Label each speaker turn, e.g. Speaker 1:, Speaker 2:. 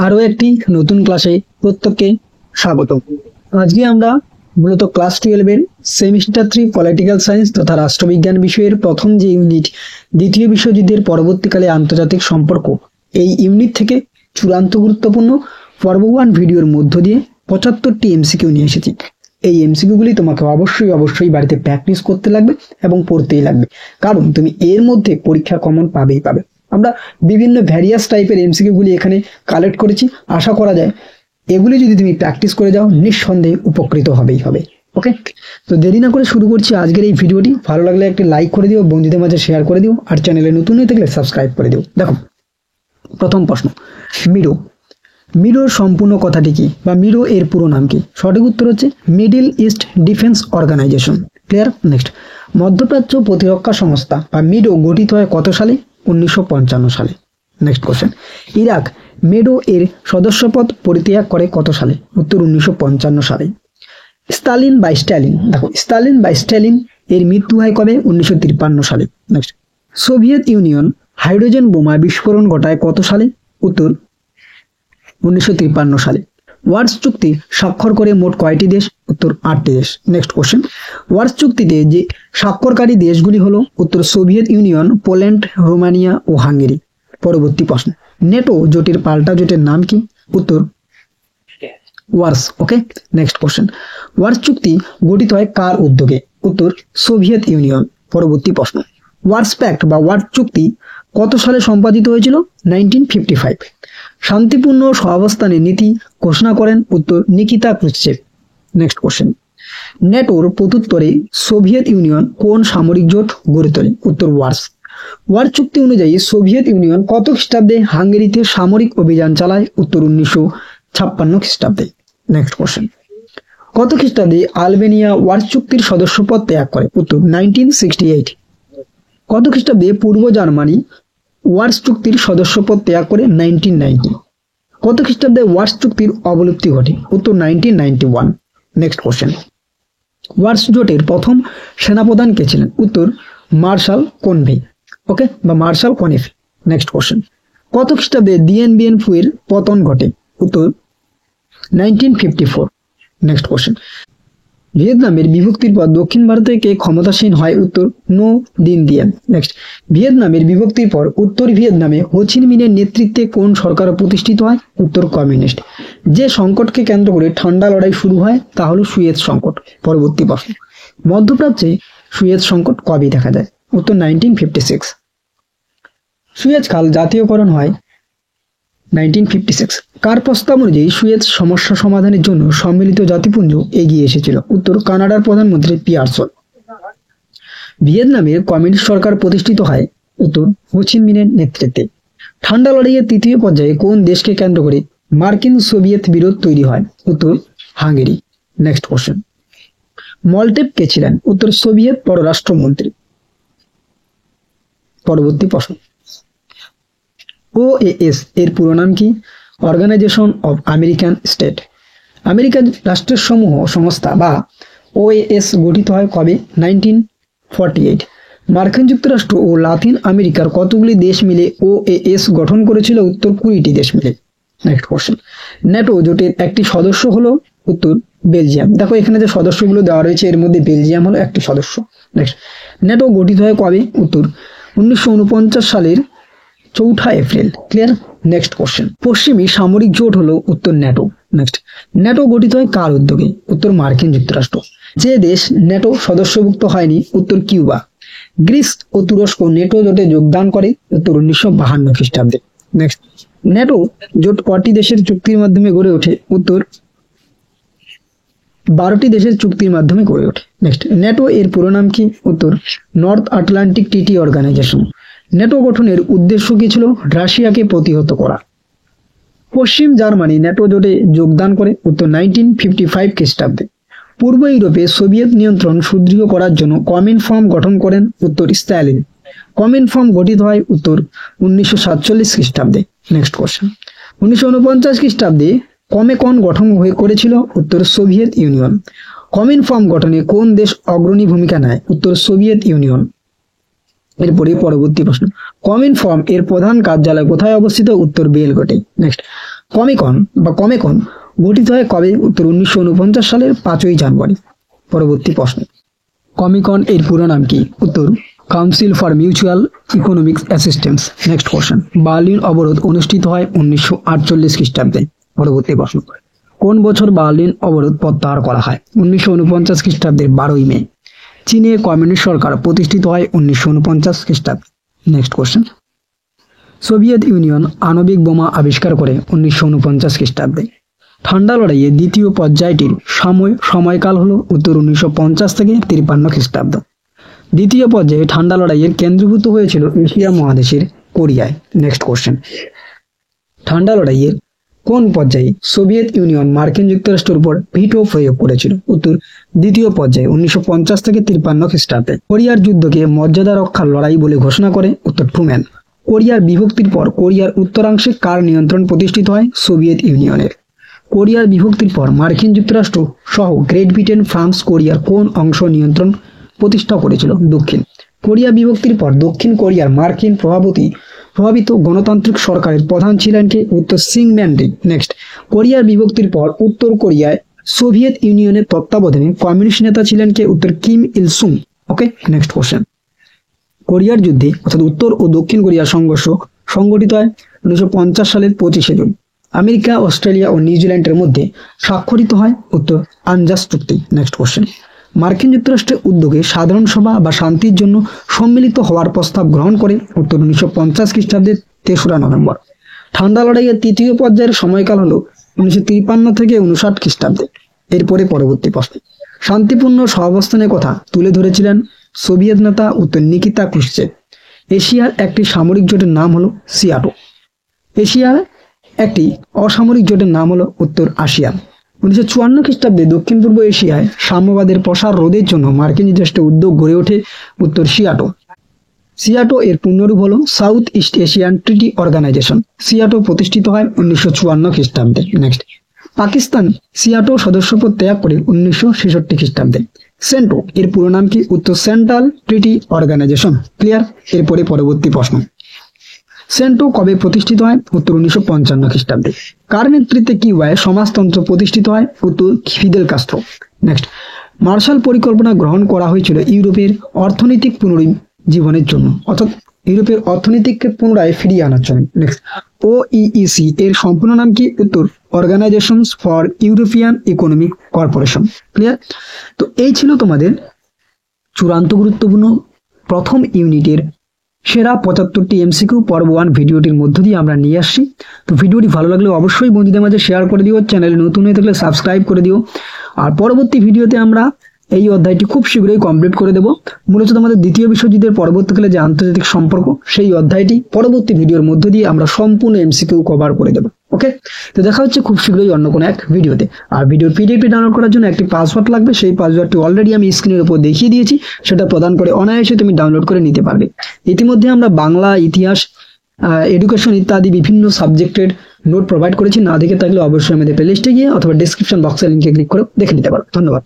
Speaker 1: আরো একটি নতুন ক্লাসে প্রত্যেককে স্বাগত। আজকে আমরা মূলত ক্লাস 12 এর সেমিস্টার 3 পলিটিক্যাল সায়েন্স তথা রাষ্ট্রবিজ্ঞান বিষয়ের প্রথম যে ইউনিট দ্বিতীয় বিশ্বযুদ্ধের পরবর্তীকালে আন্তর্জাতিক সম্পর্ক, এই ইউনিট থেকে চূড়ান্ত গুরুত্বপূর্ণ পর্ব 1 ভিডিওর মধ্য দিয়ে 75টি এমসিকিউ নিয়ে এসেছি। এই এমসিকিউগুলি তোমাকে অবশ্যই বাড়িতে প্র্যাকটিস করতে লাগবে এবং পড়তেই লাগবে, কারণ তুমি এর মধ্যে পরীক্ষা কমন পাবে। আমরা বিভিন্ন ভ্যারিয়াস টাইপের এমসিকিউগুলি এখানে কালেক্ট করেছি। আশা করা যায় এগুলি যদি তুমি প্র্যাকটিস করে যাও নিঃসন্দেহে উপকৃত হবে। ওকে, তো দেরি না করে শুরু করছি আজকের এই ভিডিওটি। ভালো লাগলে একটি লাইক করে দিও, বন্ধুদের মাঝে শেয়ার করে দিও, আর চ্যানেলে নতুন হয়ে থাকলে সাবস্ক্রাইব করে দিও। দেখো, প্রথম প্রশ্ন, মিডোর সম্পূর্ণ কথাটি কি বা মিডো এর পুরো নাম কি? সঠিক উত্তর হচ্ছে middle east defence organisation. Clear? Next, মধ্যপ্রাচ্য প্রতিরক্ষা সংস্থা বা মিডো গঠিত হয় কত সালে? 1955 সালে। নেক্সট কোশ্চেন, ইরাক মেডো এর সদস্যপদ পরিত্যাগ করে কত সালে? উত্তর 1955 সালে। স্টালিন বা স্ট্যালিন, দেখো স্টালিন বা স্ট্যালিন এর মৃত্যু হয় কবে? 1953 সালে। নেক্সট, সোভিয়েত ইউনিয়ন হাইড্রোজেন বোমা বিস্ফোরণ ঘটায় কত সালে? উত্তর 1953 সালে। ওয়ার্স চুক্তি স্বাক্ষর করে মোট কয়টি দেশ? উত্তর 8টি দেশ। নেক্সট কোশ্চেন, ওয়ার্স চুক্তিতে যে স্বাক্ষরকারী দেশগুলি হলো? উত্তর সোভিয়েত ইউনিয়ন, পোল্যান্ড, রোমানিয়া ও হাঙ্গেরি। পরবর্তী প্রশ্ন, নেটো জোটের পাল্টা জোটের নাম কি? উত্তর ওয়ার্স। ওকে, নেক্সট কোশ্চেন, ওয়ার্স চুক্তি গঠিত হয় কার উদ্যোগে? উত্তর সোভিয়েত ইউনিয়ন। পরবর্তী প্রশ্ন, ওয়ার্স প্যাক্ট বা ওয়ার্স চুক্তি কত সালে সম্পাদিত হয়েছিল? 1955। শান্তিপূর্ণ সহাবস্থানের নীতি ঘোষণা করেন? উত্তর নিকিতা ক্রুশ্চেভ। নেক্সট কোশ্চেন, নেটোর প্রত্যুত্তরে সোভিয়েত ইউনিয়ন কোন সামরিক জোট গড়ে তোলে? উত্তর ওয়ার্স। ওয়ার্স চুক্তি অনুযায়ী সোভিয়েত ইউনিয়ন কত খ্রিস্টাব্দে হাঙ্গেরিতে সামরিক অভিযান চালায়? উত্তর 1956 খ্রিস্টাব্দে। নেক্সট কোশ্চেন, কত খ্রিস্টাব্দে আলবেনিয়া ওয়ার্স চুক্তির সদস্যপদ ত্যাগ করে? উত্তর 1968। কত খ্রিস্টাব্দে পূর্ব জার্মানি ওয়ার্স চুক্তির সদস্যপদ ত্যাগ করে? 1990। কত খ্রিস্টাব্দে ওয়ার্স চুক্তির অবলুপ্তি ঘটে? উত্তর 1991। নেক্সট কোশ্চেন, ওয়ার্স জোটের প্রথম সেনাপ্রধান কে ছিলেন? উত্তর মার্শাল কোনভি। ওকে, বা মার্শাল কোনেফি। নেক্সট কোশ্চেন, কত খ্রিস্টাব্দে ডিএন বিএন ফু এর পতন ঘটে? উত্তর 1954। নেক্সট কোশ্চেন, ভিয়েতনামের বিভক্তির পর দক্ষিণ ভারতে কে ক্ষমতাসীন হয়? উত্তর নো দিন দিয়েন। নেক্সট, ভিয়েতনামের বিভক্তির পর উত্তর ভিয়েতনামে হো চি মিনের নেতৃত্বে কোন সরকার প্রতিষ্ঠিত হয়? উত্তর কমিউনিস্ট। যে সংকটকে কেন্দ্র করে ঠান্ডা লড়াই শুরু হয় তা হলো সুয়েজ সংকট। পরবর্তী প্রশ্ন, মধ্যপ্রাচ্যে সুয়েজ সংকট কবে দেখা যায়? উত্তর 1956। সুয়েজ খাল জাতীয়করণ হয় 1956। কার প্রস্তাব অনুযায়ী সুয়েজ সমস্যা সমাধানের জন্য সম্মিলিত জাতিপুঞ্জ এগিয়ে এসেছিল? উত্তর কানাডার প্রধানমন্ত্রী পিয়ারসন। ভিয়েতনামের কমিউনিস্ট সরকার প্রতিষ্ঠিত হয়? উত্তর হো চি মিনের নেতৃত্বে। ঠান্ডা লড়াইয়ের তৃতীয় পর্যায়ে কোন দেশকে কেন্দ্র করে মার্কিন সোভিয়েত বিরোধ তৈরি হয়? উত্তর হাঙ্গেরি। নেক্সট কোশ্চেন, মলটেভ কে ছিলেন? উত্তর সোভিয়েত পররাষ্ট্রমন্ত্রী। পরবর্তী প্রশ্ন, ওএএস এর পুরো নাম কি? Organisation of American state. আমেরিকান রাষ্ট্রের সমূহ সংস্থা বা ওএএস গঠিত হয় কবে? 1948। মার্কিন যুক্তরাষ্ট্র ও লাতিন আমেরিকার কতগুলি দেশ মিলে ওএএস গঠন করেছিল? উত্তর 20টি দেশ মিলে। নেক্সট কোশ্চেন, নেটো জোটের একটি সদস্য হলো? উত্তর বেলজিয়াম। দেখো এখানে যে সদস্যগুলো দেওয়া রয়েছে এর মধ্যে বেলজিয়াম হলো একটি সদস্য। নেক্সট, নেটো গঠিত হয় কবে? উত্তর 1949 সালের 4 এপ্রিল। ক্লিয়ার? নেক্সট কোশ্চেন, পশ্চিমী সামরিক জোট হলো? উত্তর ন্যাটো। নেক্সট, ন্যাটো গঠিত হয় কার উদ্যোগে? উত্তর মার্কিন যুক্তরাষ্ট্র। যে দেশ ন্যাটো সদস্যভুক্ত হয়নি? উত্তর কিউবা। গ্রিস ও তুরস্ক নেটো জোটে যোগদান করে? উত্তর 1952 খ্রিস্টাব্দে। নেক্সট, ন্যাটো জোট কটি দেশের চুক্তির মাধ্যমে গড়ে ওঠে? উত্তর 12টি দেশের চুক্তির মাধ্যমে গড়ে ওঠে। নেক্সট, ন্যাটো এর পুরো নাম কি? উত্তর north Atlantic treaty organization. NATO গঠনের উদ্দেশ্য কি ছিল? রাশিয়াকে প্রতিহত করা। পশ্চিম জার্মানি ন্যাটো জোটে যোগদান করে? উত্তর 1955 খ্রিস্টাব্দে। পূর্ব ইউরোপে সোভিয়েত নিয়ন্ত্রণ সুদৃঢ় করার জন্য কমিনফর্ম গঠন করেন? উত্তর স্ট্যালিন। কমিনফর্ম গঠিত হয়? উত্তর 1947 খ্রিস্টাব্দে। নেক্সট কোশ্চেন, 1949 খ্রিস্টাব্দে কমেকন গঠন করেছিল? উত্তর সোভিয়েত ইউনিয়ন। কমিনফর্ম গঠনে কোন দেশ অগ্রণী ভূমিকা নেয়? উত্তর সোভিয়েত ইউনিয়ন। এরপরে পরবর্তী প্রশ্ন, কমিনফর্ম এর প্রধান কার্যালয় কোথায় অবস্থিত? উত্তর বেলগ্রেডে। নেক্সট, কমেকন গঠিত হয় কবে? উত্তর 1949 সালের 5ই জানুয়ারি। পরবর্তী প্রশ্ন, কমিকন এর পুরো নাম কি? উত্তর council for mutual economic assistance. Next question, Berlin অবরোধ অনুষ্ঠিত হয় 1948 খ্রিস্টাব্দে। পরবর্তী প্রশ্ন, কোন বছর বার্লিন অবরোধ প্রত্যাহার করা হয়? 1949 খ্রিস্টাব্দের 12ই মে। চীনে কমিউনিস্ট সরকার প্রতিষ্ঠিত হয় 1949 খ্রিস্টাব্দে। নেক্সট কোশ্চেন, সোভিয়েত ইউনিয়ন আণবিক বোমা আবিষ্কার করে 1949 খ্রিস্টাব্দে। ঠান্ডা লড়াইয়ে দ্বিতীয় পর্যায়টির সময়কাল হলো? উত্তর 1950 থেকে 53 খ্রিস্টাব্দ। দ্বিতীয় পর্যায়ে ঠান্ডা লড়াইয়ের কেন্দ্রীভূত হয়েছিল এশিয়া মহাদেশের কোরিয়ায়। নেক্সট কোশ্চেন, ঠান্ডা লড়াইয়ের কোন পর্যায়ে সোভিয়েত ইউনিয়ন মার্কিন যুক্তরাষ্ট্রের উপর ভিটো প্রয়োগ করেছিল? উত্তর দ্বিতীয় পর্যায়ে 1950 থেকে 53 খ্রিস্টাব্দে। কোরিয়ার যুদ্ধকে মর্যাদা রক্ষার লড়াই বলে ঘোষণা করে? উত্তর ট্রুম্যান। কোরিয়ার বিভক্তির পর কোরিয়ার উত্তরাংশে কার নিয়ন্ত্রণ প্রতিষ্ঠিত হয়? সোভিয়েত ইউনিয়নের। কোরিয়ার বিভক্তির পর মার্কিন যুক্তরাষ্ট্র সহ গ্রেট ব্রিটেন, ফ্রান্স কোরিয়ার কোন অংশ নিয়ন্ত্রণ প্রতিষ্ঠা করেছিল? দক্ষিণ। কোরিয়া বিভক্তির পর দক্ষিণ কোরিয়ার মার্কিন প্রভাবিত গণতান্ত্রিক সরকারের প্রধান ছিলেন কে? উত্তর সিং ম্যান্ডি। নেক্সট, কোরিয়ার বিভক্তির পর উত্তর কোরিয়ায় সোভিয়েত ইউনিয়নের তত্ত্বাবধানে কমিউনিস্ট নেতা ছিলেন কে? উত্তর কিম ইল সুং। ওকে, নেক্সট কোশ্চেন, কোরিয়ার যুদ্ধে অর্থাৎ উত্তর ও দক্ষিণ কোরিয়ার সংঘর্ষ সংঘটিত হয় 1950 সালের 25শে জুন। আমেরিকা, অস্ট্রেলিয়া ও নিউজিল্যান্ডের মধ্যে স্বাক্ষরিত হয়? উত্তর আনজাস চুক্তি। নেক্সট কোশ্চেন, মার্কিন যুক্তরাষ্ট্রের উদ্যোগে সাধারণ সভা বা শান্তির জন্য সম্মিলিত হওয়ার প্রস্তাব গ্রহণ করে? উত্তর 1950 খ্রিস্টাব্দের 3রা নভেম্বর। ঠান্ডা লড়াইয়ের তৃতীয় পর্যায়ের সময়কাল হলো 1953 থেকে 59 খ্রিস্টাব্দে। এরপরে পরবর্তী প্রশ্ন, শান্তিপূর্ণ সহাবস্থানের কথা তুলে ধরেছিলেন সোভিয়েত নেতা? উত্তর নিকিতা ক্রুশ্চেভ। এশিয়ার একটি সামরিক জোটের নাম হলো সিয়াটো। এশিয়ার একটি অসামরিক জোটের নাম হলো? উত্তর আসিয়ান। 1954 খ্রিস্টাব্দে দক্ষিণ পূর্ব এশিয়ায় সাম্যবাদের প্রসার রোধের জন্য মার্কিন যুক্তরাষ্ট্রের উদ্যোগ গড়ে ওঠে? উত্তর সিয়াটো। সিয়াটো এর পূর্ণরূপ হলো south east Asian treaty organization. সিয়াটো প্রতিষ্ঠিত হয় 1954 খ্রিস্টাব্দে। নেক্সট, পাকিস্তান সিয়াটো সদস্যপদ ত্যাগ করে 1966 খ্রিস্টাব্দে। সেন্টো এর পুরো নাম কি? উত্তর সেন্ট্রাল ট্রিটি অর্গানাইজেশন। ক্লিয়ার? এরপরে পরবর্তী প্রশ্ন, সেন্টো কবে প্রতিষ্ঠিত হয়? উত্তর 1955 খ্রিস্টাব্দে। কার নেতৃত্বে কিউবায় সমাজতন্ত্র প্রতিষ্ঠিত হয়? উত্তর ফিদেল কাস্ট্রো। নেক্সট, মার্শাল পরিকল্পনা গ্রহণ করা হয়েছিল ইউরোপের অর্থনৈতিক পুনরুজ্জীবনের জন্য, অর্থাৎ ইউরোপের অর্থনীতিকে পুনরায় ফিরিয়ে আনার জন্য। নেক্সট, ওইইসি এর সম্পূর্ণ নাম কি? উত্তর organisations for European economic corporation. Clear? তো এই ছিল তোমাদের চূড়ান্ত গুরুত্বপূর্ণ প্রথম ইউনিটের সেরা 75টি এমসিকিউ পর্ব 1 ভিডিওটির মধ্য দিয়ে আমরা নিয়ে আসছি। তো ভিডিওটি ভালো লাগলে অবশ্যই বন্ধুদের মাঝে শেয়ার করে দিও, চ্যানেলে নতুন হয়ে থাকলে সাবস্ক্রাইব করে দিও। আর পরবর্তী ভিডিওতে আমরা এই অধ্যায়টি খুব শীঘ্রই কমপ্লিট করে দেব। মূলত আমাদের দ্বিতীয় বিশ্বযুদ্ধের পরবর্তীকালে যে আন্তর্জাতিক সম্পর্ক, সেই অধ্যায়টি পরবর্তী ভিডিওর মধ্য দিয়ে আমরা সম্পূর্ণ এমসিকিউ কভার করে দেব। ওকে, তো দেখা হচ্ছে খুব শীঘ্রই অন্য কোনো এক ভিডিওতে। আর ভিডিওর পিডিএফটি ডাউনলোড করার জন্য একটি পাসওয়ার্ড লাগবে। সেই পাসওয়ার্ডটি অলরেডি আমি স্ক্রিনের উপর দেখিয়ে দিয়েছি, সেটা প্রদান করে অনায়াসে তুমি ডাউনলোড করে নিতে পারবে। ইতিমধ্যে আমরা বাংলা, ইতিহাস, এডুকেশন ইত্যাদি বিভিন্ন সাবজেক্টের নোট প্রোভাইড করেছি। না দেখে থাকলে অবশ্যই আমাদের প্লেলিস্টে গিয়ে অথবা ডেসক্রিপশন বক্সের লিঙ্কে ক্লিক করে দেখে নিতে পারো। ধন্যবাদ।